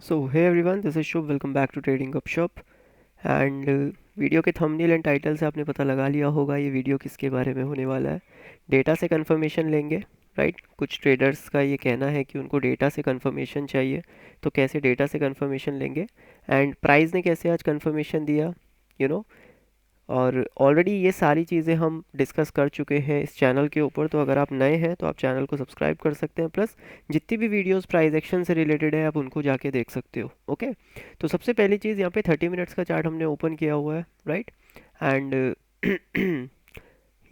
So hey everyone, this is Shubh. Welcome back to Trading Gupshup. And video के thumbnail and title से आपने पता लगा लिया होगा ये वीडियो किसके बारे में होने वाला है। डेटा से कंफर्मेशन लेंगे, राइट। कुछ ट्रेडर्स का ये कहना है कि उनको डेटा से कंफर्मेशन चाहिए, तो कैसे डेटा से कंफर्मेशन लेंगे एंड प्राइस ने कैसे आज कंफर्मेशन दिया, यू नो। और ऑलरेडी ये सारी चीज़ें हम डिस्कस कर चुके हैं इस चैनल के ऊपर, तो अगर आप नए हैं तो आप चैनल को सब्सक्राइब कर सकते हैं। प्लस जितनी भी वीडियोस प्राइस एक्शन से रिलेटेड है आप उनको जाके देख सकते हो। ओके, तो सबसे पहली चीज़ यहाँ पे 30 मिनट्स का चार्ट हमने ओपन किया हुआ है, राइट। एंड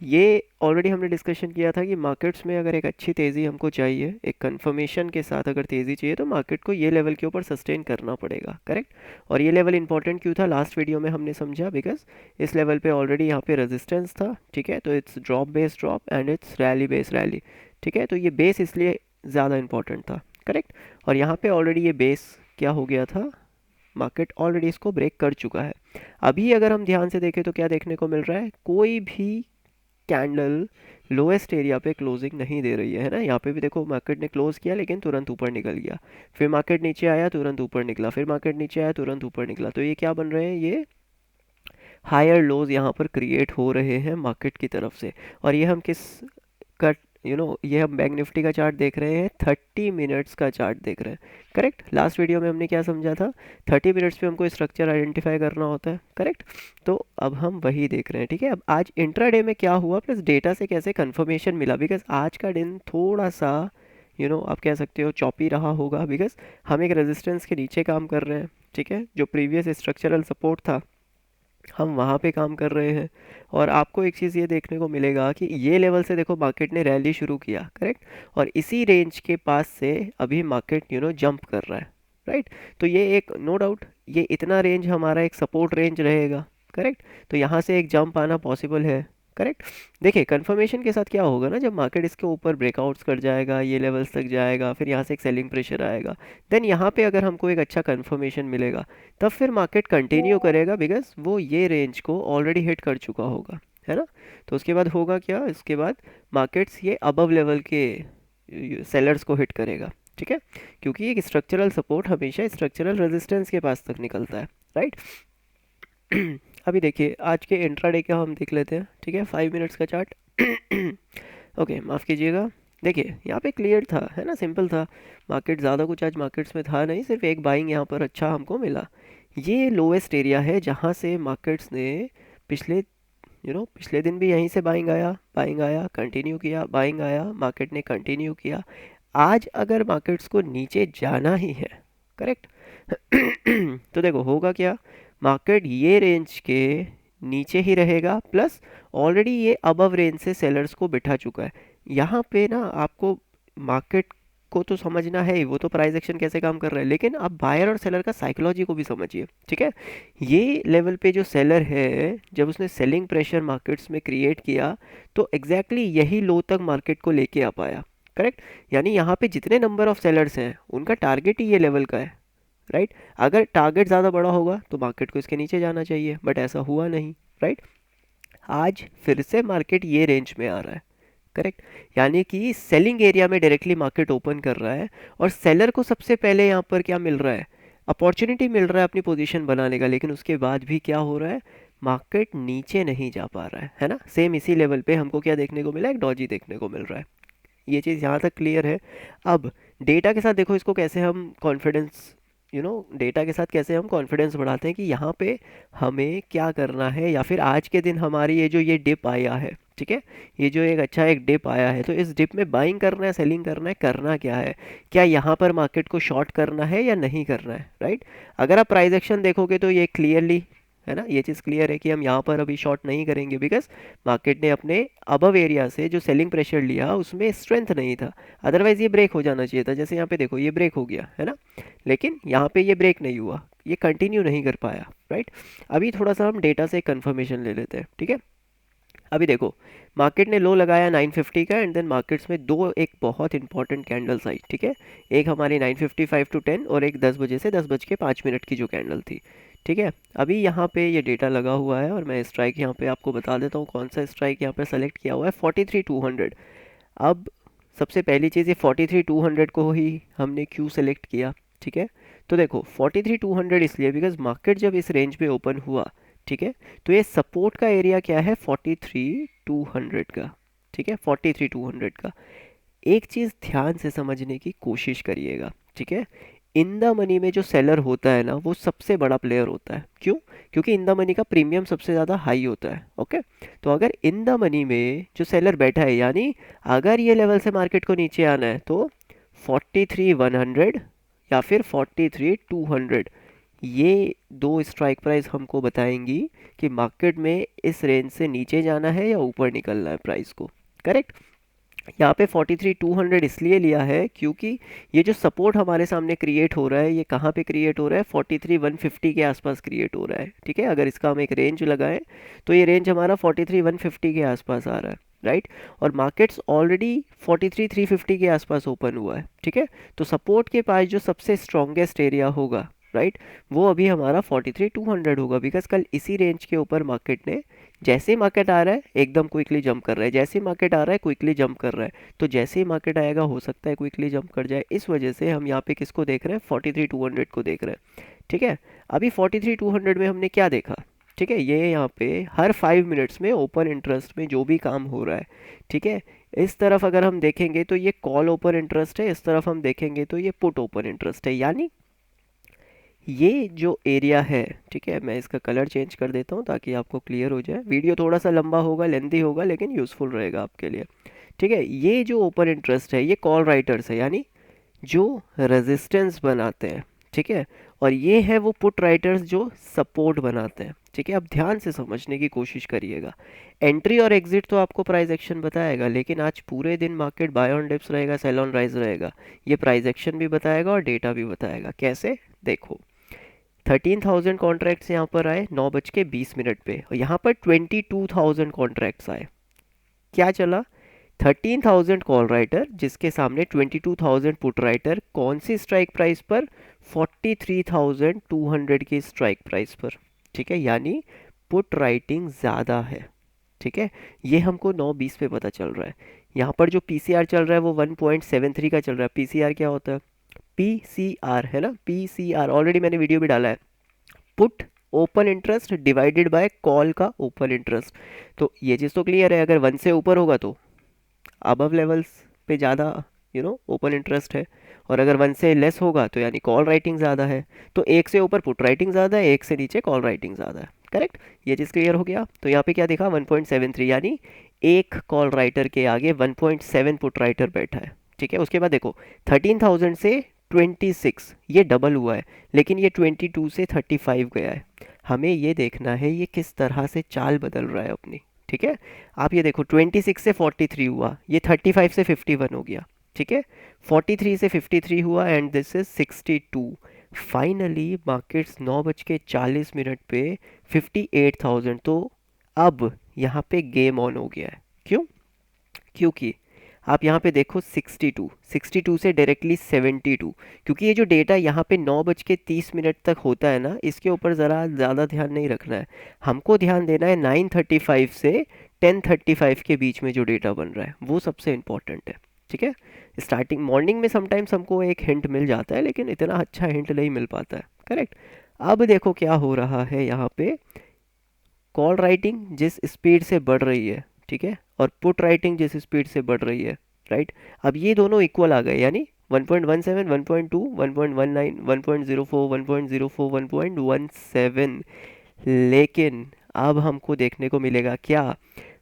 ये ऑलरेडी हमने डिस्कशन किया था कि मार्केट्स में अगर एक अच्छी तेज़ी हमको चाहिए, एक कंफर्मेशन के साथ अगर तेज़ी चाहिए, तो मार्केट को ये लेवल के ऊपर सस्टेन करना पड़ेगा, करेक्ट। और ये लेवल इंपॉर्टेंट क्यों था लास्ट वीडियो में हमने समझा, बिकॉज इस लेवल पे ऑलरेडी यहाँ पे रेजिस्टेंस था, ठीक है। तो it's drop base drop and it's rally base rally, ठीक है। तो ये बेस इसलिए ज़्यादा इंपॉर्टेंट था, करेक्ट। और यहाँ पे ऑलरेडी ये बेस क्या हो गया था, मार्केट ऑलरेडी इसको ब्रेक कर चुका है। अभी अगर हम ध्यान से देखें तो क्या देखने को मिल रहा है, कोई भी कैंडल लोएस्ट एरिया पे क्लोजिंग नहीं दे रही है ना। यहाँ पे भी देखो मार्केट ने क्लोज किया लेकिन तुरंत ऊपर निकल गया, फिर मार्केट नीचे आया तुरंत ऊपर निकला, फिर मार्केट नीचे आया तुरंत ऊपर निकला। तो ये क्या बन रहे हैं, ये हायर लोज यहाँ पर क्रिएट हो रहे हैं मार्केट की तरफ से। और ये हम किस का ये हम बैंक निफ्टी का चार्ट देख रहे हैं, 30 मिनट्स का चार्ट देख रहे हैं, करेक्ट। लास्ट वीडियो में हमने क्या समझा था, 30 मिनट्स पे हमको स्ट्रक्चर आइडेंटिफाई करना होता है, करेक्ट। तो अब हम वही देख रहे हैं, ठीक है। अब आज इंट्राडे में क्या हुआ प्लस डेटा से कैसे कंफर्मेशन मिला, बिकॉज आज का दिन थोड़ा सा आप कह सकते हो चॉपी रहा होगा, बिकॉज हम एक रेजिस्टेंस के नीचे काम कर रहे हैं, ठीक है। जो प्रीवियस स्ट्रक्चरल सपोर्ट था हम वहाँ पे काम कर रहे हैं। और आपको एक चीज़ ये देखने को मिलेगा कि ये लेवल से देखो मार्केट ने रैली शुरू किया, करेक्ट। और इसी रेंज के पास से अभी मार्केट जंप कर रहा है, राइट। तो ये एक नो डाउट ये इतना रेंज हमारा एक सपोर्ट रेंज रहेगा, करेक्ट। तो यहाँ से एक जंप आना पॉसिबल है, करेक्ट। देखिए कंफर्मेशन के साथ क्या होगा ना, जब मार्केट इसके ऊपर ब्रेकआउट्स कर जाएगा, ये लेवल्स तक जाएगा, फिर यहाँ से एक सेलिंग प्रेशर आएगा, देन यहाँ पे अगर हमको एक अच्छा कंफर्मेशन मिलेगा तब फिर मार्केट कंटिन्यू करेगा, बिकॉज वो ये रेंज को ऑलरेडी हिट कर चुका होगा, है ना। तो उसके बाद होगा क्या, इसके बाद मार्केट्स ये अबव लेवल के सेलर्स को हिट करेगा, ठीक है। क्योंकि एक स्ट्रक्चरल सपोर्ट हमेशा स्ट्रक्चरल रेजिस्टेंस के पास तक निकलता है, राइट। अभी देखिए आज के इंट्राडे का हम देख लेते हैं, ठीक है। 5 मिनट्स का चार्ट। ओके माफ़ कीजिएगा। देखिए यहाँ पे क्लियर था, है ना, सिंपल था। मार्केट ज़्यादा कुछ आज मार्केट्स में था नहीं, सिर्फ एक बाइंग यहाँ पर अच्छा हमको मिला। ये लोएस्ट एरिया है जहाँ से मार्केट्स ने पिछले पिछले दिन भी यहीं से बाइंग आया कंटिन्यू किया, बाइंग आया मार्केट ने कंटिन्यू किया। आज अगर मार्केट्स को नीचे जाना ही है, करेक्ट। तो देखो होगा क्या, मार्केट ये रेंज के नीचे ही रहेगा, प्लस ऑलरेडी ये अबव रेंज से सेलर्स को बिठा चुका है। यहाँ पे ना आपको मार्केट को तो समझना है ही, वो तो प्राइस एक्शन कैसे काम कर रहा है, लेकिन आप बायर और सेलर का साइकोलॉजी को भी समझिए, ठीक है। ये लेवल पे जो सेलर है, जब उसने सेलिंग प्रेशर मार्केट्स में क्रिएट किया तो एग्जैक्टली यही लो तक मार्केट को लेके आ पाया, करेक्ट। यानी यहाँ पे जितने नंबर ऑफ सेलर्स हैं उनका टारगेट ही ये लेवल का है, राइट। अगर टारगेट ज़्यादा बड़ा होगा तो मार्केट को इसके नीचे जाना चाहिए, बट ऐसा हुआ नहीं, राइट। आज फिर से मार्केट ये रेंज में आ रहा है, करेक्ट। यानी कि सेलिंग एरिया में डायरेक्टली मार्केट ओपन कर रहा है, और सेलर को सबसे पहले यहाँ पर क्या मिल रहा है, अपॉर्चुनिटी मिल रहा है अपनी पोजीशन बनाने का। लेकिन उसके बाद भी क्या हो रहा है, मार्केट नीचे नहीं जा पा रहा है ना। सेम इसी लेवल पे हमको क्या देखने को मिला, एक डॉजी देखने को मिल रहा है। ये चीज़ यहाँ तक क्लियर है। अब डेटा के साथ देखो इसको कैसे हम कॉन्फिडेंस डेटा के साथ कैसे हम कॉन्फिडेंस बढ़ाते हैं कि यहाँ पे हमें क्या करना है, या फिर आज के दिन हमारी ये डिप आया है, ठीक है। ये जो एक अच्छा एक डिप आया है, तो इस डिप में बाइंग करना है, सेलिंग करना है, करना क्या है, क्या यहाँ पर मार्केट को शॉर्ट करना है या नहीं करना है, राइट। अगर आप प्राइस एक्शन देखोगे तो ये क्लियरली है ना, ये चीज़ क्लियर है कि हम यहाँ पर अभी शॉर्ट नहीं करेंगे, बिकॉज मार्केट ने अपने अबव एरिया से जो सेलिंग प्रेशर लिया उसमें स्ट्रेंथ नहीं था। अदरवाइज ये ब्रेक हो जाना चाहिए था, जैसे यहाँ पे देखो ये ब्रेक हो गया है ना, लेकिन यहाँ पे ये ब्रेक नहीं हुआ, ये कंटिन्यू नहीं कर पाया, राइट। अभी थोड़ा सा हम डेटा से कंफर्मेशन ले लेते हैं, ठीक है। अभी देखो मार्केट ने लो लगाया 950 का, एंड देन मार्केट्स में दो एक बहुत इंपॉर्टेंट कैंडल्स आई, ठीक है। एक हमारी 9:55 to 10 और एक 10 बजे से 10:05 की जो कैंडल थी, ठीक है। अभी यहाँ पे ये डेटा लगा हुआ है, और मैं स्ट्राइक यहाँ पे आपको बता देता हूँ कौन सा स्ट्राइक यहाँ पे सेलेक्ट किया हुआ है, 43,200। अब सबसे पहली चीज़ ये 43,200 को ही हमने क्यों सेलेक्ट किया, ठीक है। तो देखो 43,200 इसलिए बिकॉज मार्केट जब इस रेंज पे ओपन हुआ, ठीक है, तो ये सपोर्ट का एरिया क्या है 43,200 का, ठीक है, 43,200 का। एक चीज़ ध्यान से समझने की कोशिश करिएगा, ठीक है। इन द मनी में जो सेलर होता है ना वो सबसे बड़ा प्लेयर होता है। क्यों? क्योंकि इन द मनी का प्रीमियम सबसे ज़्यादा हाई होता है। ओके, तो अगर इन द मनी में जो सेलर बैठा है, यानी अगर ये लेवल से मार्केट को नीचे आना है तो 43,100 या फिर 43,200, ये दो स्ट्राइक प्राइस हमको बताएंगी कि मार्केट में इस रेंज से नीचे जाना है या ऊपर निकलना है प्राइस को। करेक्ट। यहाँ पे 43,200 इसलिए लिया है क्योंकि ये जो सपोर्ट हमारे सामने क्रिएट हो रहा है ये कहाँ पे क्रिएट हो रहा है, 43,150 के आसपास क्रिएट हो रहा है। ठीक है, अगर इसका हम एक रेंज लगाएं तो ये रेंज हमारा 43,150 के आसपास आ रहा है, राइट। और मार्केट्स ऑलरेडी 43,350 के आसपास ओपन हुआ है। ठीक है, तो सपोर्ट के पास जो सबसे स्ट्रॉन्गेस्ट एरिया होगा, राइट, वो अभी हमारा 43,200 होगा। बिकॉज कल इसी रेंज के ऊपर मार्केट ने, जैसे ही मार्केट आ रहा है एकदम क्विकली जंप कर रहा है, जैसे ही मार्केट आ रहा है क्विकली जंप कर रहा है, तो जैसे ही मार्केट आएगा हो सकता है क्विकली जंप कर जाए। इस वजह से हम यहाँ पे किसको देख रहे हैं, 43,200 को देख रहे हैं। ठीक है, अभी 43,200 में हमने क्या देखा, ठीक है, ये यहाँ पे हर 5 मिनट्स में ओपन इंटरेस्ट में जो भी काम हो रहा है, ठीक है, इस तरफ अगर हम देखेंगे तो ये कॉल ओपन इंटरेस्ट है, इस तरफ हम देखेंगे तो ये पुट ओपन इंटरेस्ट है। यानी ये जो एरिया है, ठीक है, मैं इसका कलर चेंज कर देता हूँ ताकि आपको क्लियर हो जाए। वीडियो थोड़ा सा लंबा होगा, लेंथी होगा, लेकिन यूज़फुल रहेगा आपके लिए। ठीक है, ये जो ओपन इंटरेस्ट है ये कॉल राइटर्स है, यानी जो रेजिस्टेंस बनाते हैं। ठीक है, और ये है वो पुट राइटर्स जो सपोर्ट बनाते हैं। ठीक है, अब ध्यान से समझने की कोशिश करिएगा। एंट्री और एग्जिट तो आपको प्राइस एक्शन बताएगा, लेकिन आज पूरे दिन मार्केट बाय ऑन डिप्स रहेगा, सेल ऑन राइज रहेगा। ये प्राइस एक्शन भी बताएगा और डेटा भी बताएगा। कैसे? देखो, 13,000 कॉन्ट्रैक्ट्स यहाँ पर आए 9:20 पे, और यहाँ पर 22,000 कॉन्ट्रैक्ट्स आए। क्या चला? 13,000 कॉल राइटर जिसके सामने 22,000 पुट राइटर, कौन सी स्ट्राइक प्राइस पर? 43,200 की स्ट्राइक प्राइस पर। ठीक है, यानी पुट राइटिंग ज़्यादा है। ठीक है, ये हमको 9:20 पे पता चल रहा है। यहाँ पर जो पीसीआर चल रहा है वो 1.73 का चल रहा है। पीसीआर क्या होता है? पीसीआर है ना, पीसीआर ऑलरेडी मैंने वीडियो भी डाला है, put open interest divided by call का ओपन इंटरेस्ट। तो ये चीज़ तो क्लियर है, अगर 1 से ऊपर होगा तो अबव लेवल्स पे ज़्यादा ओपन इंटरेस्ट है, और अगर 1 से लेस होगा तो यानी कॉल राइटिंग ज़्यादा है। तो 1 से ऊपर पुट राइटिंग ज़्यादा है, 1 से नीचे कॉल राइटिंग ज़्यादा है। करेक्ट, ये चीज़ क्लियर हो गया। तो यहाँ पे क्या देखा, 1.73, यानी एक कॉल राइटर के आगे 1.7 पुट राइटर बैठा है। ठीक है, उसके बाद देखो 13,000 से 26, ये डबल हुआ है, लेकिन ये 22 से 35 गया है। हमें ये देखना है ये किस तरह से चाल बदल रहा है अपनी। ठीक है, आप ये देखो 26 से 43 हुआ, ये 35 से 51 हो गया। ठीक है, 43 से 53 हुआ and this is 62। Finally markets 9:40 पे 58,000, तो अब यहाँ पे गेम ऑन हो गया है। क्यों? क्योंकि आप यहाँ पे देखो 62 से डायरेक्टली 72, क्योंकि ये जो डेटा यहाँ पे 9:30 तक होता है ना, इसके ऊपर ज़रा ज़्यादा ध्यान नहीं रखना है। हमको ध्यान देना है 9:35 से 10:35 के बीच में जो डेटा बन रहा है वो सबसे इम्पोर्टेंट है। ठीक है, स्टार्टिंग मॉर्निंग में समटाइम्स हमको एक हिंट मिल जाता है, लेकिन इतना अच्छा हिंट नहीं मिल पाता है। करेक्ट। अब देखो क्या हो रहा है यहाँ पे, कॉल राइटिंग जिस स्पीड से बढ़ रही है, ठीक है, और पुट राइटिंग जिस स्पीड से बढ़ रही है, राइट, अब ये दोनों इक्वल आ गए, यानी 1.17, 1.2, 1.19, 1.04, 1.04, 1.17। लेकिन अब हमको देखने को मिलेगा क्या,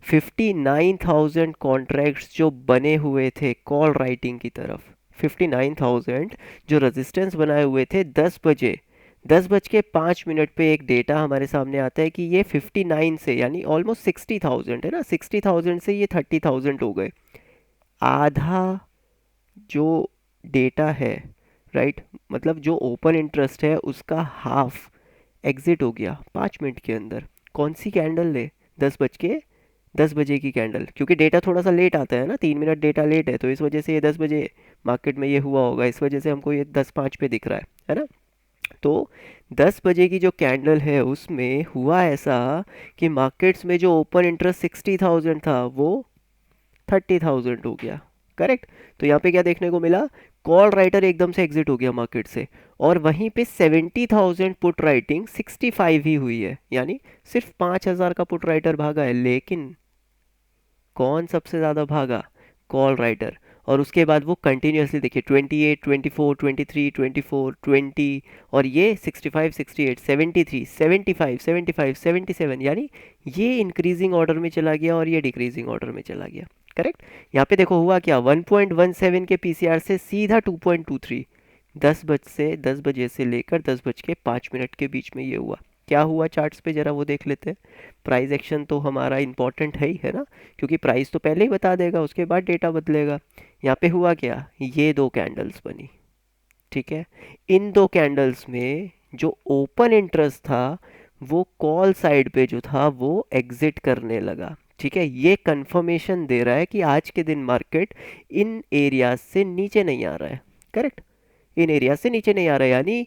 59,000 कॉन्ट्रैक्ट्स जो बने हुए थे कॉल राइटिंग की तरफ, 59,000 जो रेजिस्टेंस बनाए हुए थे 10:05 पे एक डेटा हमारे सामने आता है कि ये 59 से, यानी ऑलमोस्ट 60,000 है ना, 60,000 से ये 30,000 हो गए। आधा जो डेटा है, राइट, मतलब जो ओपन इंटरेस्ट है उसका हाफ एग्जिट हो गया 5 मिनट के अंदर। कौन सी कैंडल ले? 10 बजे की कैंडल, क्योंकि डेटा थोड़ा सा लेट आता है ना, 3 मिनट डेटा लेट है, तो इस वजह से ये 10 बजे मार्केट में ये हुआ होगा, इस वजह से हमको ये 10:05 पे दिख रहा है ना। तो 10 बजे की जो कैंडल है उसमें हुआ ऐसा कि मार्केट्स में जो ओपन इंटरेस्ट 60,000 था वो 30,000 हो गया। करेक्ट। तो यहाँ पे क्या देखने को मिला, कॉल राइटर एकदम से एग्जिट हो गया मार्केट से, और वहीं पे 70,000 पुट राइटिंग 65 ही हुई है, यानी सिर्फ 5,000 का पुट राइटर भागा है। लेकिन कौन सबसे ज़्यादा भागा? Call writer. और उसके बाद वो कंटिन्यूसली देखिए 28, 24, 23, 24, 20, और ये 65, 68, 73, 75, 75, 77, यानी ये इंक्रीजिंग ऑर्डर में चला गया और ये डिक्रीजिंग ऑर्डर में चला गया। करेक्ट। यहाँ पे देखो हुआ क्या, 1.17 के पीसीआर से सीधा 2.23, 10 बजे से लेकर 10 बज के 5 मिनट के बीच में ये हुआ। क्या हुआ चार्ट्स पे जरा वो देख लेते हैं। प्राइस एक्शन तो हमारा इंपॉर्टेंट है ना, क्योंकि प्राइस तो पहले ही बता देगा, उसके बाद डेटा बदलेगा। यहाँ पे हुआ क्या, ये दो कैंडल्स बनी, ठीक है। इन दो कैंडल्स में जो ओपन इंटरेस्ट था वो कॉल साइड पे जो था वो एग्जिट करने लगा, ठीक है। ये कंफर्मेशन दे रहा है कि आज के दिन मार्केट इन एरियाज से नीचे नहीं आ रहा है। करेक्ट, इन एरिया से नीचे नहीं आ रहा है, यानी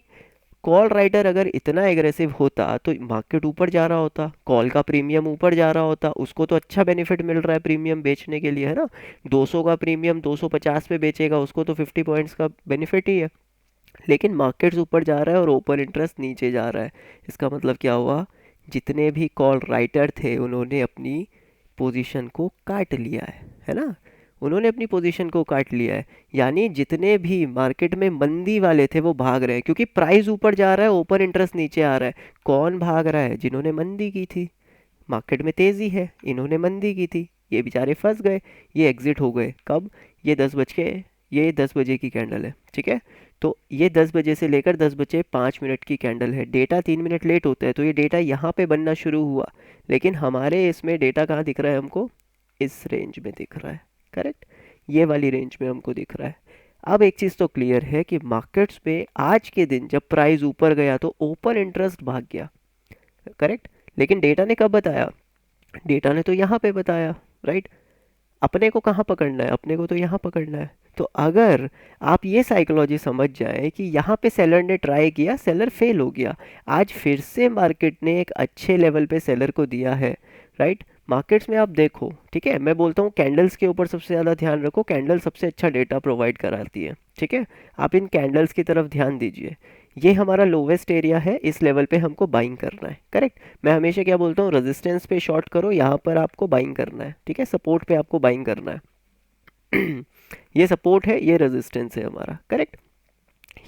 कॉल राइटर अगर इतना एग्रेसिव होता तो मार्केट ऊपर जा रहा होता, कॉल का प्रीमियम ऊपर जा रहा होता, उसको तो अच्छा बेनिफिट मिल रहा है प्रीमियम बेचने के लिए, है ना। 200 का प्रीमियम 250 पे बेचेगा, उसको तो 50 पॉइंट्स का बेनिफिट ही है। लेकिन मार्केट्स ऊपर जा रहा है और ओपन इंटरेस्ट नीचे जा रहा है। इसका मतलब क्या हुआ, जितने भी कॉल राइटर थे उन्होंने अपनी पोजीशन को काट लिया है ना। उन्होंने अपनी पोजीशन को काट लिया है, यानी जितने भी मार्केट में मंदी वाले थे वो भाग रहे हैं, क्योंकि प्राइस ऊपर जा रहा है, ओपन इंटरेस्ट नीचे आ रहा है। कौन भाग रहा है? जिन्होंने मंदी की थी। मार्केट में तेज़ी है, इन्होंने मंदी की थी, ये बेचारे फंस गए, ये एग्जिट हो गए। कब? ये 10 बज के, ये 10 बजे की कैंडल है, ठीक है। तो ये 10 बजे से लेकर 10 बजे 5 मिनट की कैंडल है। डेटा 3 मिनट लेट होता है, तो ये डेटा यहाँ पे बनना शुरू हुआ, लेकिन हमारे इसमें डेटा कहाँ दिख रहा है हमको? इस रेंज में दिख रहा है। करेक्ट, ये वाली रेंज में हमको दिख रहा है। अब एक चीज़ तो क्लियर है कि मार्केट्स पे आज के दिन जब प्राइस ऊपर गया तो ओपन इंटरेस्ट भाग गया। करेक्ट, लेकिन डेटा ने कब बताया? डेटा ने तो यहाँ पे बताया, राइट। अपने को कहाँ पकड़ना है? अपने को तो यहाँ पकड़ना है। तो अगर आप ये साइकोलॉजी समझ जाएं कि यहाँ पे सेलर ने ट्राई किया, सेलर फेल हो गया, आज फिर से मार्केट ने एक अच्छे लेवल पे सेलर को दिया है, राइट। मार्केट्स में आप देखो, ठीक है, मैं बोलता हूँ कैंडल्स के ऊपर सबसे ज़्यादा ध्यान रखो, कैंडल सबसे अच्छा डेटा प्रोवाइड कराती है, ठीक है। आप इन कैंडल्स की तरफ ध्यान दीजिए। ये हमारा लोवेस्ट एरिया है, इस लेवल पे हमको बाइंग करना है। करेक्ट, मैं हमेशा क्या बोलता हूँ, रेजिस्टेंस पे शॉर्ट करो, यहाँ पर आपको बाइंग करना है, ठीक है। सपोर्ट पे आपको बाइंग करना है। ये सपोर्ट है, ये रेजिस्टेंस है हमारा। करेक्ट,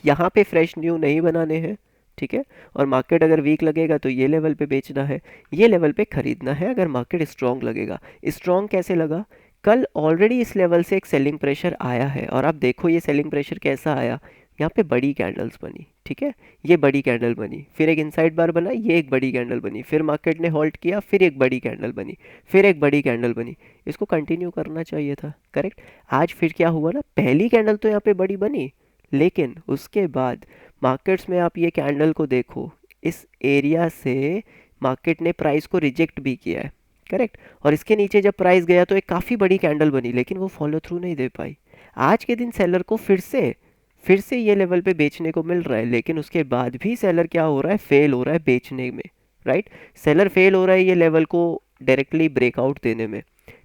यहाँ पे फ्रेश न्यू नहीं बनाने हैं, ठीक है। और मार्केट अगर वीक लगेगा तो ये लेवल पे बेचना है, ये लेवल पे खरीदना है अगर मार्केट स्ट्रांग लगेगा। स्ट्रांग कैसे लगा? कल ऑलरेडी इस लेवल से एक सेलिंग प्रेशर आया है, और आप देखो ये सेलिंग प्रेशर कैसा आया। यहाँ पे बड़ी कैंडल्स बनी, ठीक है, ये बड़ी कैंडल बनी, फिर एक इनसाइड बार बना, ये एक बड़ी कैंडल बनी, फिर मार्केट ने होल्ड किया, फिर एक बड़ी कैंडल बनी, फिर एक बड़ी कैंडल बनी। इसको कंटिन्यू करना चाहिए था। करेक्ट, आज फिर क्या हुआ ना, पहली कैंडल तो यहाँ पे बड़ी बनी, लेकिन उसके बाद मार्केट्स में आप ये कैंडल को देखो, इस एरिया से मार्केट ने प्राइस को रिजेक्ट भी किया है। करेक्ट, और इसके नीचे जब प्राइस गया तो एक काफ़ी बड़ी कैंडल बनी, लेकिन वो फॉलो थ्रू नहीं दे पाई। आज के दिन सेलर को फिर से ये लेवल पे बेचने को मिल रहा है, लेकिन उसके बाद भी सेलर क्या हो रहा है? फेल हो रहा है बेचने में, राइट। सेलर फेल हो रहा है ये लेवल को डायरेक्टली ब्रेकआउट देने में।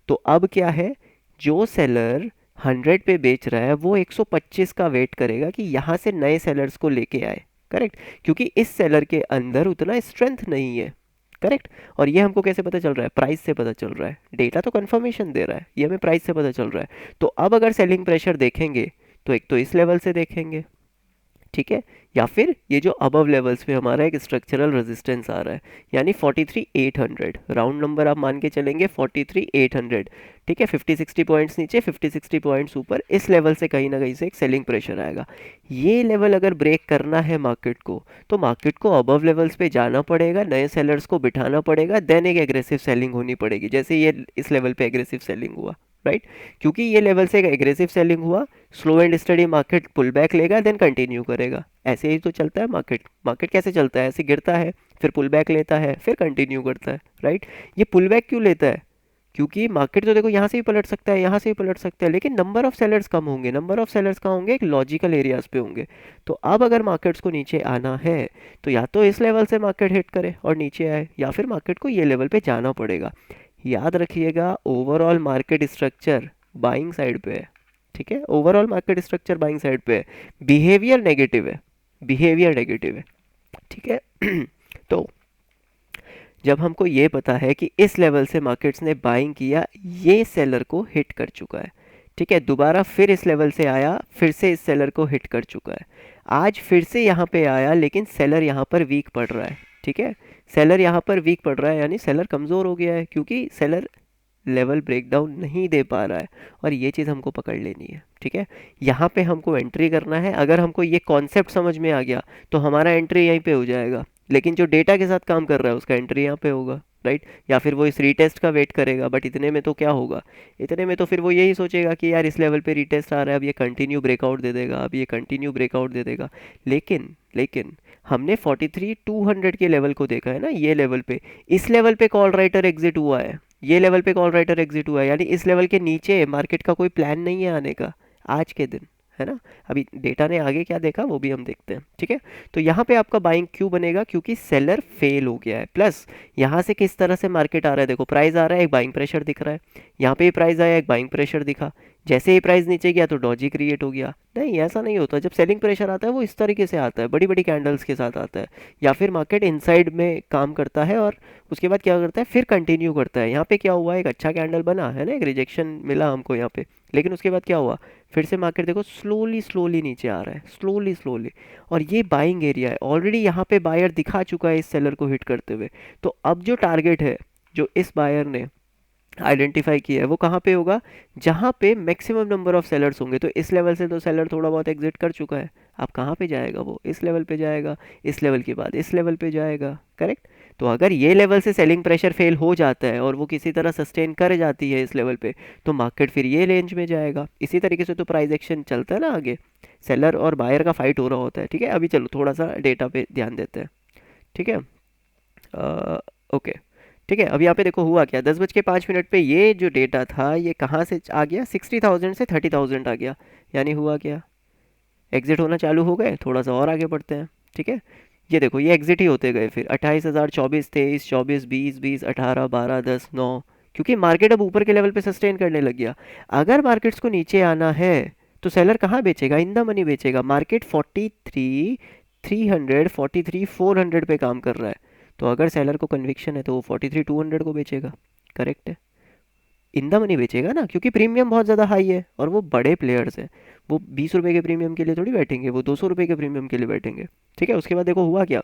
तो अब क्या है, जो सेलर 100 पे बेच रहा है वो 125 का वेट करेगा कि यहाँ से नए सेलर्स को लेके आए। करेक्ट, क्योंकि इस सेलर के अंदर उतना स्ट्रेंथ नहीं है। करेक्ट, और ये हमको कैसे पता चल रहा है? प्राइस से पता चल रहा है। डेटा तो कंफर्मेशन दे रहा है, ये हमें प्राइस से पता चल रहा है। तो अब अगर सेलिंग प्रेशर देखेंगे तो एक तो इस लेवल से देखेंगे, ठीक है, या फिर ये जो अबव लेवल्स पे हमारा एक स्ट्रक्चरल रेजिस्टेंस आ रहा है, यानी 43,800, राउंड नंबर आप मान के चलेंगे 43,800, ठीक है। 50-60 पॉइंट्स नीचे, 50-60 पॉइंट्स ऊपर, इस लेवल से कहीं ना कहीं से एक सेलिंग प्रेशर आएगा। ये लेवल अगर ब्रेक करना है मार्केट को, तो मार्केट को अबव लेवल्स पे जाना पड़ेगा, नए सेलर्स को बिठाना पड़ेगा, देन एक एग्रेसिव सेलिंग होनी पड़ेगी, जैसे ये इस लेवल पे एग्रेसिव सेलिंग हुआ, राइट। क्योंकि ये लेवल से एक एग्रेसिव सेलिंग हुआ, slow and steady market pull back लेगा, देन कंटिन्यू करेगा। ऐसे ही तो चलता है मार्केट। मार्केट कैसे चलता है? ऐसे गिरता है, फिर पुल बैक लेता है, फिर कंटिन्यू करता है, राइट। ये पुल बैक क्यों लेता है? क्योंकि मार्केट तो देखो यहाँ से भी पलट सकता है, यहाँ से भी पलट सकता है, लेकिन नंबर ऑफ सेलर्स कम होंगे। नंबर ऑफ सेलर्स कहाँ होंगे? एक लॉजिकल एरियाज पे होंगे। तो अब अगर मार्केट्स को नीचे आना है तो या तो इस लेवल से मार्केट हिट करे और नीचे आए, या फिर मार्केट को ये लेवल पे जाना पड़ेगा। याद रखिएगा, overall market structure buying side पे है, ठीक है, overall market structure buying side पे है, बिहेवियर नेगेटिव है, बिहेवियर नेगेटिव है, ठीक है। तो जब हमको ये पता है कि इस लेवल से मार्केट्स ने बाइंग किया, ये सेलर को हिट कर चुका है, ठीक है, दोबारा फिर इस लेवल से आया, फिर से इस सेलर को हिट कर चुका है, आज फिर से यहाँ पे आया, लेकिन सेलर यहाँ पर वीक पड़ रहा है, ठीक है, सेलर यहाँ पर वीक पड़ रहा है, यानी सेलर कमज़ोर हो गया है, क्योंकि सेलर लेवल ब्रेकडाउन नहीं दे पा रहा है, और ये चीज़ हमको पकड़ लेनी है, ठीक है। यहाँ पे हमको एंट्री करना है, अगर हमको ये कॉन्सेप्ट समझ में आ गया तो हमारा एंट्री यहीं पे हो जाएगा, लेकिन जो डेटा के साथ काम कर रहा है उसका एंट्री यहाँ पे होगा, राइट, या फिर वो इस रीटेस्ट का वेट करेगा, बट इतने में तो क्या होगा, इतने में तो फिर वो यही सोचेगा कि यार इस लेवल पे रीटेस्ट आ रहा है, अब ये कंटिन्यू ब्रेकआउट दे देगा, अब ये कंटिन्यू ब्रेकआउट दे देगा, लेकिन लेकिन हमने 43,200 के लेवल को देखा है ना, ये लेवल पे, इस लेवल पे कॉल राइटर एग्जिट हुआ है, ये लेवल पे कॉल राइटर एग्जिट हुआ है, यानी इस लेवल के नीचे मार्केट का कोई प्लान नहीं है आने का आज के दिन, है ना। अभी डेटा ने आगे क्या देखा वो भी हम देखते हैं, ठीक है। तो यहाँ पे आपका बाइंग क्यों बनेगा, क्योंकि सेलर फेल हो गया है, प्लस यहाँ से किस तरह से मार्केट आ रहा है, देखो प्राइस आ रहा है, एक बाइंग प्रेशर दिख रहा है, यहाँ पे प्राइस आया, एक बाइंग प्रेशर दिखा, जैसे ही प्राइस नीचे गया तो डॉजी क्रिएट हो गया, नहीं ऐसा नहीं होता, जब सेलिंग प्रेशर आता है वो इस तरीके से आता है, बड़ी बड़ी कैंडल्स के साथ आता है, या फिर मार्केट इनसाइड में काम करता है और उसके बाद क्या करता है, फिर कंटिन्यू करता है। यहाँ पे क्या हुआ, एक अच्छा कैंडल बना है ना, एक रिजेक्शन मिला हमको यहाँ पे, लेकिन उसके बाद क्या हुआ, फिर से मार्केट देखो स्लोली स्लोली नीचे आ रहा है, स्लोली स्लोली, और ये बाइंग एरिया है, ऑलरेडी यहाँ पे बायर दिखा चुका है इस सेलर को हिट करते हुए, तो अब जो टारगेट है जो इस बायर ने आइडेंटिफाई किया है वो कहाँ पे होगा, जहाँ पे मैक्सिमम नंबर ऑफ सेलर्स होंगे, तो इस लेवल से तो सेलर थोड़ा बहुत एग्जिट कर चुका है, अब कहाँ पे जाएगा वो, इस लेवल पे जाएगा, इस लेवल के बाद इस लेवल पे जाएगा, करेक्ट। तो अगर ये लेवल से सेलिंग प्रेशर फेल हो जाता है और वो किसी तरह सस्टेन कर जाती है इस लेवल पे, तो मार्केट फिर ये रेंज में जाएगा, इसी तरीके से तो प्राइस एक्शन चलता है ना आगे, सेलर और बायर का फाइट हो रहा होता है, ठीक है। अभी चलो थोड़ा सा डेटा पे ध्यान देते हैं, ठीक है, ओके, ठीक है। अब यहाँ पे देखो हुआ क्या, 10:05 पे ये जो डेटा था ये कहाँ से आ गया, 60,000 से 30,000 आ गया, यानी हुआ क्या, एग्जिट होना चालू हो गए, थोड़ा सा और आगे बढ़ते हैं, ठीक है। ये देखो ये एग्जिट ही होते गए, फिर 28,000, 24, 23, 24, 20, 20, 18, 12, 10, 9, क्योंकि मार्केट अब ऊपर के लेवल पे सस्टेन करने लग गया। अगर मार्केट्स को नीचे आना है तो सेलर कहाँ बेचेगा, इन द मनी बेचेगा, मार्केट 43,300, 43,400 पे काम कर रहा है, तो अगर सेलर को कन्विक्शन है तो वो 43,200 को बेचेगा, करेक्ट है, इन द मनी बेचेगा ना, क्योंकि प्रीमियम बहुत ज़्यादा हाई है और वो बड़े प्लेयर्स हैं, वो 20 रुपए के प्रीमियम के लिए थोड़ी बैठेंगे, वो 200 रुपए के प्रीमियम के लिए बैठेंगे, ठीक है। उसके बाद देखो हुआ क्या,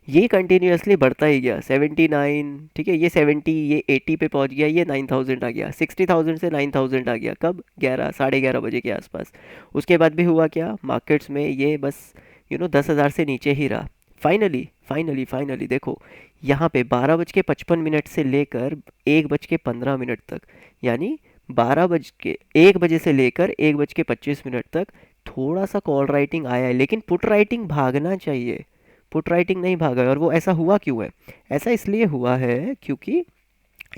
ये कंटिन्यूअसली बढ़ता ही गया, 79, ठीक है, ये 70, ये 80 पे पहुंच गया, ये 9,000 आ गया, 60,000 से 9,000 आ गया, कब, 11, 11:30 बजे के आसपास। उसके बाद भी हुआ क्या, मार्केट्स में ये बस 10,000 से नीचे ही रहा, फाइनली फाइनली फाइनली देखो यहाँ पे 12:55 से लेकर 1:15 तक, यानी 1 बजे से लेकर 1:25 तक थोड़ा सा कॉल राइटिंग आया है, लेकिन पुट राइटिंग भागना चाहिए, पुट राइटिंग नहीं भागा है, और वो ऐसा हुआ क्यों है, ऐसा इसलिए हुआ है क्योंकि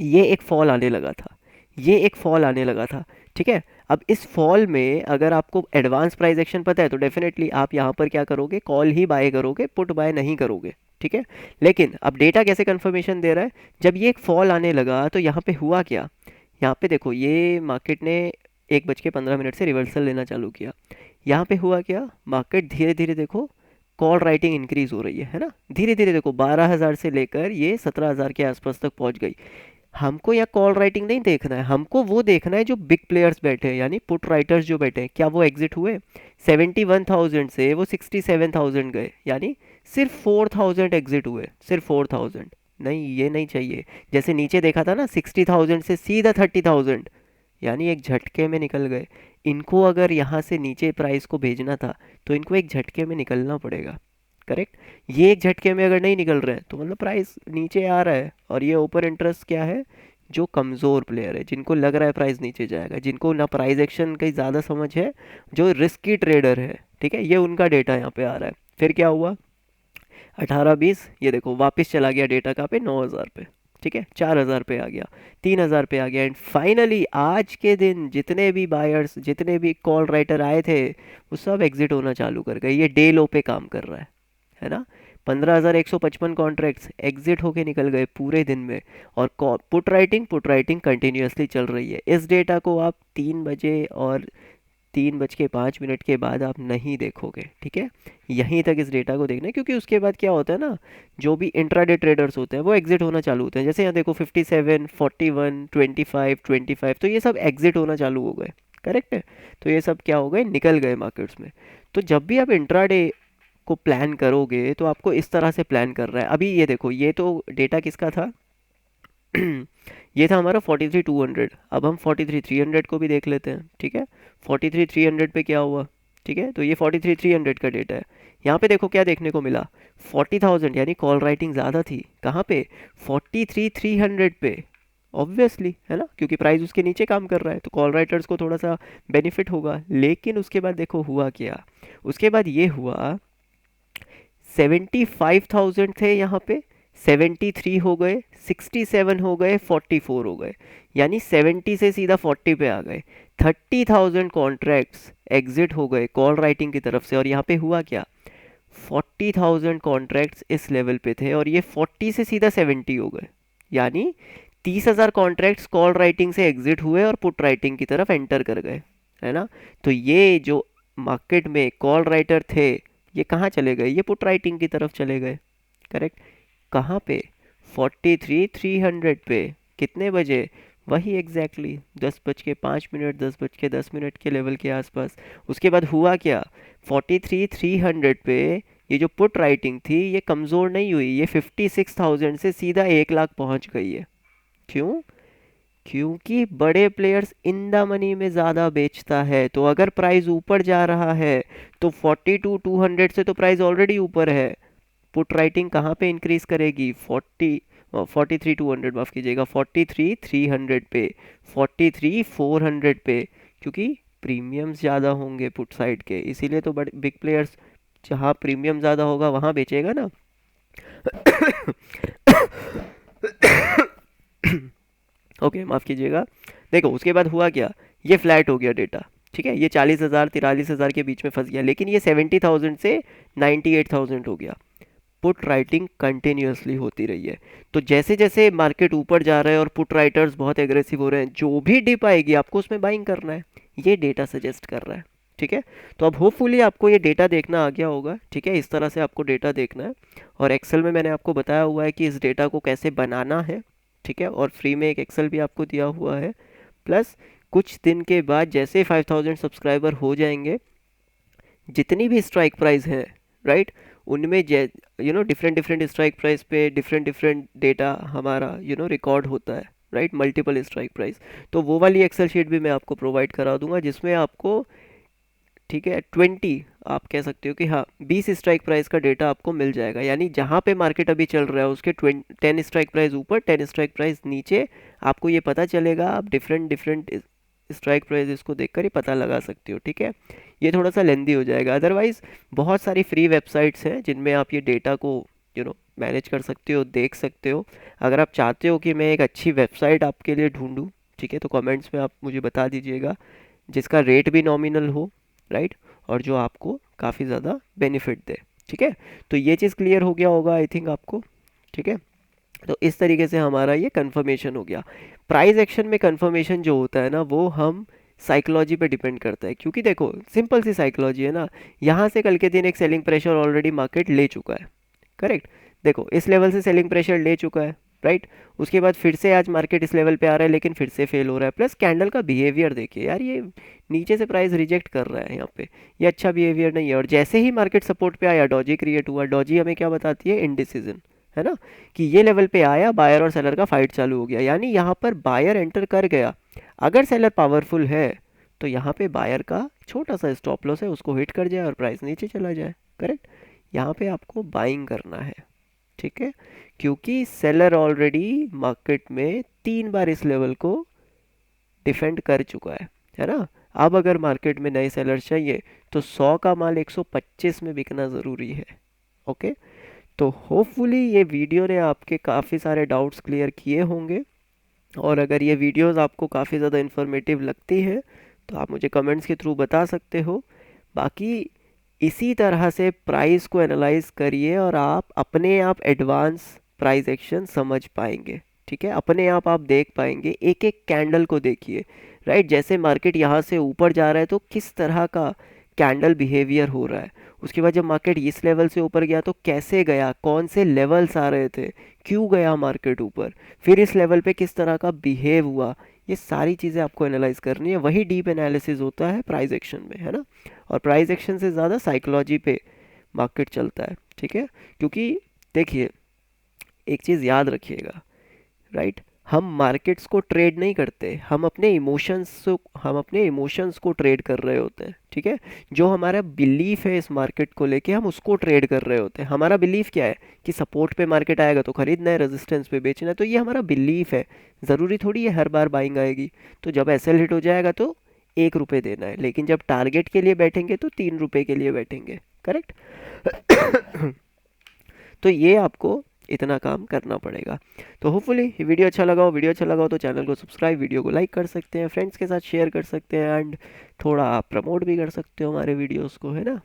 ये एक फॉल आने लगा था, ये एक फॉल आने लगा था, ठीक है। अब इस फॉल में अगर आपको एडवांस प्राइस एक्शन पता है तो डेफिनेटली आप यहाँ पर क्या करोगे, कॉल ही बाय करोगे, पुट बाय नहीं करोगे, ठीक है। लेकिन अब डेटा कैसे कंफर्मेशन दे रहा है, जब ये एक फॉल आने लगा तो यहाँ पे हुआ क्या, यहाँ पे देखो ये मार्केट ने 1:15 से रिवर्सल लेना चालू किया, यहाँ पे हुआ क्या, मार्केट धीरे धीरे देखो कॉल राइटिंग इंक्रीज हो रही है ना, धीरे धीरे देखो 12,000 से लेकर ये 17,000 के आसपास तक पहुंच गई। हमको यहाँ कॉल राइटिंग नहीं देखना है, हमको वो देखना है जो बिग प्लेयर्स बैठे हैं, यानी पुट राइटर्स जो बैठे हैं, क्या वो एग्जिट हुए, 71,000 से वो 67,000 गए, यानी सिर्फ 4,000 एग्जिट हुए, सिर्फ 4,000, नहीं ये नहीं चाहिए, जैसे नीचे देखा था ना 60,000 से सीधा 30,000, यानी एक झटके में निकल गए। इनको अगर यहाँ से नीचे प्राइस को भेजना था तो इनको एक झटके में निकलना पड़ेगा, करेक्ट। ये एक झटके में अगर नहीं निकल रहे हैं तो मतलब प्राइस नीचे आ रहा है, और ये ओपन इंटरेस्ट क्या है, जो कमज़ोर प्लेयर है, जिनको लग रहा है प्राइस नीचे जाएगा, जिनको ना प्राइस एक्शन की ज़्यादा समझ है, जो रिस्की ट्रेडर है, ठीक है, ये उनका डेटा यहाँ पे आ रहा है। फिर क्या हुआ, 18, 20, ये देखो वापस चला गया डेटा कहाँ पे, 9,000 पे, ठीक है, 4,000 पे आ गया, 3,000 पे आ गया, एंड फाइनली आज के दिन जितने भी बायर्स, जितने भी कॉल राइटर आए थे वो सब एग्जिट होना चालू कर गए, ये डे लो पे काम कर रहा है ना। 15,155 कॉन्ट्रैक्ट्स एग्जिट होके निकल गए पूरे दिन में, और पुट राइटिंग कंटिन्यूअसली चल रही है। इस डेटा को आप 3 बजे और 3:05 के बाद आप नहीं देखोगे, ठीक है। यहीं तक इस डेटा को देखना है, क्योंकि उसके बाद क्या होता है ना, जो भी इंट्राडे ट्रेडर्स होते हैं वो एग्जिट होना चालू होते हैं। जैसे यहाँ देखो 57, 41, 25, 25, तो ये सब एग्जिट होना चालू हो गए, करेक्ट है। तो ये सब क्या हो गए, निकल गए मार्केट्स में। तो जब भी आप इंट्राडे को प्लान करोगे तो आपको इस तरह से प्लान कर रहा है। अभी ये देखो, ये तो डेटा किसका था ये था हमारा 43,200। अब हम 43,300 को भी देख लेते हैं, ठीक है। 43,300 पे क्या हुआ, ठीक है। तो ये 43,300 का डेटा है। यहाँ पे देखो क्या देखने को मिला, 40,000, यानी कॉल राइटिंग ज़्यादा थी। कहाँ पे, 43,300 पे, ऑब्वियसली है ना, क्योंकि प्राइस उसके नीचे काम कर रहा है तो कॉल राइटर्स को थोड़ा सा बेनिफिट होगा। लेकिन उसके बाद देखो हुआ क्या, उसके बाद ये हुआ 75,000 थे यहाँ पे, 73 हो गए, 67 हो गए, 44 हो गए, यानी 70 से सीधा 40 पे आ गए। 30,000 कॉन्ट्रैक्ट्स एग्जिट हो गए कॉल राइटिंग की तरफ से। और यहाँ पे हुआ क्या, 40,000 कॉन्ट्रैक्ट्स इस लेवल पे थे और ये 40 से सीधा 70 हो गए, यानी 30,000 कॉन्ट्रैक्ट्स कॉल राइटिंग से एग्जिट हुए और पुट राइटिंग की तरफ एंटर कर गए, है ना। तो ये जो मार्केट में कॉल राइटर थे ये कहाँ चले गए, ये पुट राइटिंग की तरफ चले गए, करेक्ट। कहाँ पे, 43,300 पे, कितने बजे, वही एग्जैक्टली 10:05, 10:10 के लेवल के आसपास। उसके बाद हुआ क्या, 43,300 पे ये जो पुट राइटिंग थी ये कमज़ोर नहीं हुई, ये 56,000 से सीधा 1 लाख पहुंच गई है। क्यों, क्योंकि बड़े प्लेयर्स इन द मनी में ज़्यादा बेचता है। तो अगर प्राइस ऊपर जा रहा है तो 42,200 से तो प्राइस ऑलरेडी ऊपर है, पुट राइटिंग कहाँ पे इंक्रीज करेगी, 43,200, माफ़ कीजिएगा, 43,300 पे, 43,400 पे, क्योंकि प्रीमियम्स ज़्यादा होंगे पुट साइड के, इसीलिए तो बड़े बिग प्लेयर्स जहाँ प्रीमियम ज़्यादा होगा वहाँ बेचेगा ना। ओके माफ़ कीजिएगा। देखो उसके बाद हुआ क्या, ये फ्लैट हो गया डेटा, ठीक है। ये 40,000 43,000 के बीच में फंस गया, लेकिन ये 70,000 से 98,000 हो गया। पुट राइटिंग कंटिन्यूसली होती रही है। तो जैसे जैसे मार्केट ऊपर जा रहा है और पुट राइटर्स बहुत एग्रेसिव हो रहे हैं, जो भी डिप आएगी आपको उसमें बाइंग करना है, ये डेटा सजेस्ट कर रहा है, ठीक है। तो अब होपफुली आपको ये डेटा देखना आ गया होगा, ठीक है। इस तरह से आपको डेटा देखना है और एक्सेल में मैंने आपको बताया हुआ है कि इस डेटा को कैसे बनाना है, ठीक है। और फ्री में एक एक्सेल भी आपको दिया हुआ है। प्लस कुछ दिन के बाद जैसे 5,000 सब्सक्राइबर हो जाएंगे, जितनी भी स्ट्राइक प्राइस है, राइट, उनमें डिफरेंट डिफरेंट स्ट्राइक प्राइस पे डिफरेंट डिफरेंट डेटा हमारा रिकॉर्ड होता है, राइट, मल्टीपल स्ट्राइक प्राइस। तो वो वाली एक्सेल शीट भी मैं आपको प्रोवाइड करा दूंगा, जिसमें आपको, ठीक है, 20, आप कह सकते हो कि हाँ 20 स्ट्राइक प्राइस का डेटा आपको मिल जाएगा। यानी जहाँ पे मार्केट अभी चल रहा है उसके 10 स्ट्राइक प्राइस ऊपर, 10 स्ट्राइक प्राइस नीचे, आपको ये पता चलेगा। आप डिफरेंट डिफरेंट स्ट्राइक प्राइस इसको देखकर ही पता लगा सकते हो, ठीक है। ये थोड़ा सा लेंदी हो जाएगा, अदरवाइज बहुत सारी फ्री वेबसाइट्स हैं जिनमें आप ये डेटा को मैनेज कर सकते हो, देख सकते हो। अगर आप चाहते हो कि मैं एक अच्छी वेबसाइट आपके लिए ढूंढूं, ठीक है, तो कमेंट्स में आप मुझे बता दीजिएगा, जिसका रेट भी नॉमिनल हो, राइट, और जो आपको काफ़ी ज़्यादा बेनिफिट दे, ठीक है। तो ये चीज़ क्लियर हो गया होगा आई थिंक आपको, ठीक है। तो इस तरीके से हमारा ये कंफर्मेशन हो गया। प्राइस एक्शन में कंफर्मेशन जो होता है ना, वो हम साइकोलॉजी पे डिपेंड करता है, क्योंकि देखो सिंपल सी साइकोलॉजी है ना। यहाँ से कल के दिन एक सेलिंग प्रेशर ऑलरेडी मार्केट ले चुका है, करेक्ट। देखो इस लेवल से सेलिंग प्रेशर ले चुका है, राइट। उसके बाद फिर से आज मार्केट इस लेवल पे आ रहा है, लेकिन फिर से फेल हो रहा है। प्लस कैंडल का बिहेवियर देखिए यार, ये नीचे से प्राइस रिजेक्ट कर रहा है यहाँ पे, ये अच्छा बिहेवियर नहीं है। और जैसे ही मार्केट सपोर्ट पे आया डॉजी क्रिएट हुआ। डॉजी हमें क्या बताती है, इनडिसीजन, है ना, कि ये लेवल पे आया, बायर और सेलर का फाइट चालू हो गया, यानी यहाँ पर बायर एंटर कर गया। अगर सेलर पावरफुल है तो यहाँ पे बायर का छोटा सा स्टॉप लॉस है, उसको हिट कर जाए और प्राइस नीचे चला जाए, करेक्ट। यहाँ पे आपको बाइंग करना है, ठीक है, क्योंकि सेलर ऑलरेडी मार्केट में 3 बार इस लेवल को डिफेंड कर चुका है ना। अब अगर मार्केट में नए सेलर चाहिए तो 100 का माल 125 में बिकना ज़रूरी है, ओके। तो होपफुली ये वीडियो ने आपके काफ़ी सारे डाउट्स क्लियर किए होंगे। और अगर ये वीडियोस आपको काफ़ी ज़्यादा इन्फॉर्मेटिव लगती है तो आप मुझे कमेंट्स के थ्रू बता सकते हो। बाकी इसी तरह से प्राइस को एनालाइज करिए और आप अपने आप एडवांस प्राइस एक्शन समझ पाएंगे, ठीक है। अपने आप देख पाएंगे, एक एक कैंडल को देखिए, राइट। जैसे मार्केट यहाँ से ऊपर जा रहा है तो किस तरह का कैंडल बिहेवियर हो रहा है, उसके बाद जब मार्केट इस लेवल से ऊपर गया तो कैसे गया, कौन से लेवल्स आ रहे थे, क्यों गया मार्केट ऊपर, फिर इस लेवल पे किस तरह का बिहेव हुआ, ये सारी चीज़ें आपको एनालाइज करनी है। वही डीप एनालिसिस होता है प्राइस एक्शन में, है ना। और प्राइस एक्शन से ज़्यादा साइकोलॉजी पे मार्केट चलता है, ठीक है। क्योंकि देखिए, एक चीज़ याद रखिएगा, राइट, हम मार्केट्स को ट्रेड नहीं करते, हम अपने इमोशंस को ट्रेड कर रहे होते हैं, ठीक है। जो हमारा बिलीफ है इस मार्केट को लेके, हम उसको ट्रेड कर रहे होते हैं। हमारा बिलीफ क्या है कि सपोर्ट पे मार्केट आएगा तो खरीदना है, रेजिस्टेंस पे बेचना है, तो ये हमारा बिलीफ है। ज़रूरी थोड़ी है हर बार बाइंग आएगी। तो जब एसएल हिट हो जाएगा तो 1 रुपये देना है, लेकिन जब टारगेट के लिए बैठेंगे तो 3 रुपये के लिए बैठेंगे, करेक्ट। तो ये आपको इतना काम करना पड़ेगा। तो होपफुली वीडियो अच्छा लगा हो, तो चैनल को सब्सक्राइब, वीडियो को लाइक कर सकते हैं, फ्रेंड्स के साथ शेयर कर सकते हैं, एंड थोड़ा आप प्रमोट भी कर सकते हो हमारे वीडियोस को, है ना,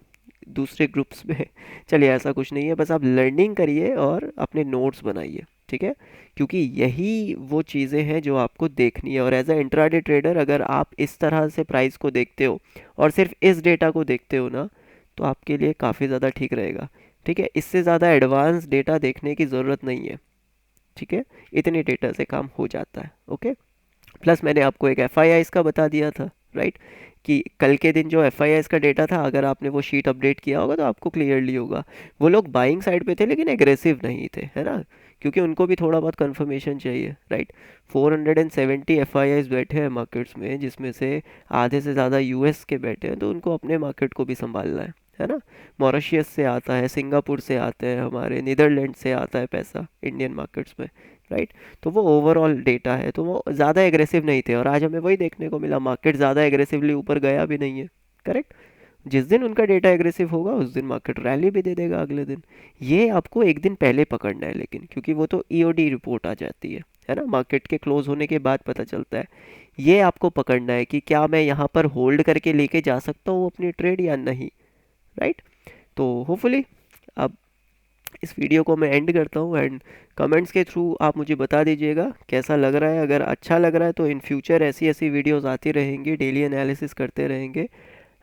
दूसरे ग्रुप्स में। चलिए, ऐसा कुछ नहीं है, बस आप लर्निंग करिए और अपने नोट्स बनाइए, ठीक है। क्योंकि यही वो चीज़ें हैं जो आपको देखनी है। और एज अ इंट्राडे ट्रेडर अगर आप इस तरह से प्राइस को देखते हो और सिर्फ इस डेटा को देखते हो ना, तो आपके लिए काफ़ी ज़्यादा ठीक रहेगा, ठीक है। इससे ज़्यादा एडवांस डेटा देखने की ज़रूरत नहीं है, ठीक है। इतने डेटा से काम हो जाता है, ओके। प्लस मैंने आपको एक एफ आई का बता दिया था, राइट, कि कल के दिन जो एफ आई का डेटा था, अगर आपने वो शीट अपडेट किया होगा तो आपको क्लियरली होगा। वो लोग बाइंग साइड पे थे लेकिन एग्रेसिव नहीं थे, है ना, क्योंकि उनको भी थोड़ा बहुत कंफर्मेशन चाहिए, राइट। 470 एफ आई बैठे हैं मार्केट्स में, जिसमें से आधे से ज़्यादा यूएस के बैठे हैं, तो उनको अपने मार्केट को भी संभालना है ना। मॉरिशियस से आता है, सिंगापुर से आते हैं, हमारे नीदरलैंड से आता है पैसा इंडियन मार्केट्स में, राइट। तो वो ओवरऑल डेटा है, तो वो ज़्यादा एग्रेसिव नहीं थे, और आज हमें वही देखने को मिला, मार्केट ज़्यादा एग्रेसिवली ऊपर गया भी नहीं है, करेक्ट। जिस दिन उनका डेटा एग्रेसिव होगा उस दिन मार्केट रैली भी दे देगा अगले दिन। ये आपको एक दिन पहले पकड़ना है, लेकिन क्योंकि वो तो ईओडी रिपोर्ट आ जाती है ना, मार्केट के क्लोज होने के बाद पता चलता है। ये आपको पकड़ना है कि क्या मैं यहाँ पर होल्ड करके लेके जा सकता हूँ अपनी ट्रेड या नहीं, राइट। तो होपफुली अब इस वीडियो को मैं एंड करता हूँ, एंड कमेंट्स के थ्रू आप मुझे बता दीजिएगा कैसा लग रहा है। अगर अच्छा लग रहा है तो इन फ्यूचर ऐसी ऐसी वीडियोस आती रहेंगी, डेली एनालिसिस करते रहेंगे।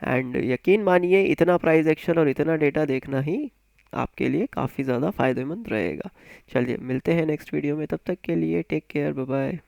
एंड यकीन मानिए, इतना प्राइस एक्शन और इतना डेटा देखना ही आपके लिए काफ़ी ज़्यादा फ़ायदेमंद रहेगा। चलिए, मिलते हैं नेक्स्ट वीडियो में, तब तक के लिए टेक केयर, बाय बाय।